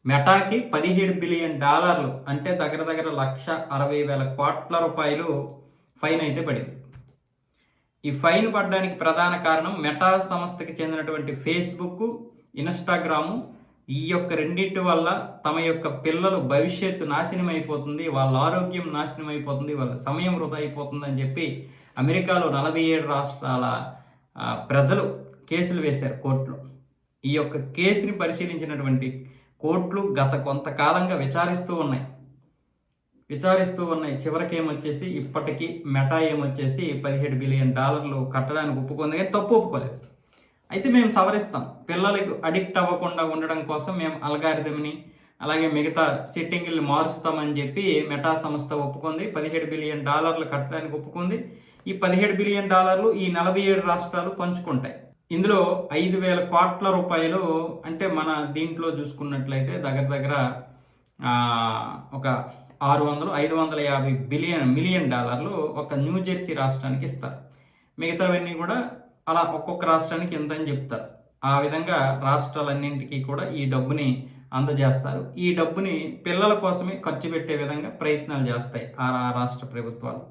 మెటాకి $17 billion అంటే దగ్గర దగ్గర 1,60,000 కోట్ల రూపాయలు ఫైన్ అయితే పడింది. ఈ ఫైన్ పడడానికి ప్రధాన కారణం మెటా సంస్థకి చెందినటువంటి ఫేస్బుక్, ఇన్స్టాగ్రాము ఈ యొక్క రెండింటి వల్ల తమ యొక్క పిల్లలు భవిష్యత్తు నాశనం అయిపోతుంది, వాళ్ళ ఆరోగ్యం నాశనం అయిపోతుంది, వాళ్ళ సమయం వృధా అయిపోతుంది అని చెప్పి అమెరికాలో 47 రాష్ట్రాల ప్రజలు కేసులు వేశారు కోర్టులో. ఈ యొక్క కేసుని పరిశీలించినటువంటి కోర్టులు గత కొంతకాలంగా విచారిస్తూ ఉన్నాయి. చివరికి ఏమొచ్చేసి ఇప్పటికీ మెటా ఏమొచ్చేసి $17 బిలియన్ కట్టడానికి ఒప్పుకుంది, కానీ తప్పు ఒప్పుకోలేదు. అయితే మేము సవరిస్తాం, పిల్లలకు అడిక్ట్ అవ్వకుండా ఉండడం కోసం మేము అల్గారిథంని అలాగే మిగతా సెట్టింగుల్ని మారుస్తామని చెప్పి మెటా సంస్థ ఒప్పుకుంది. $17 బిలియన్ కట్టడానికి ఒప్పుకుంది. ఈ $17 బిలియన్ ఈ 47 రాష్ట్రాలు పంచుకుంటాయి. ఇందులో 5,000 కోట్ల రూపాయలు అంటే మన దీంట్లో చూసుకున్నట్లయితే దగ్గర దగ్గర ఒక 550 మిలియన్ డాలర్లు ఒక న్యూజెర్సీ రాష్ట్రానికి ఇస్తారు. మిగతావన్నీ కూడా అలా ఒక్కొక్క రాష్ట్రానికి ఎంత అని చెప్తారు. ఆ విధంగా రాష్ట్రాలన్నింటికీ కూడా ఈ డబ్బుని అందజేస్తారు. ఈ డబ్బుని పిల్లల కోసమే ఖర్చు పెట్టే విధంగా ప్రయత్నాలు చేస్తాయి ఆ రాష్ట్ర ప్రభుత్వాలు.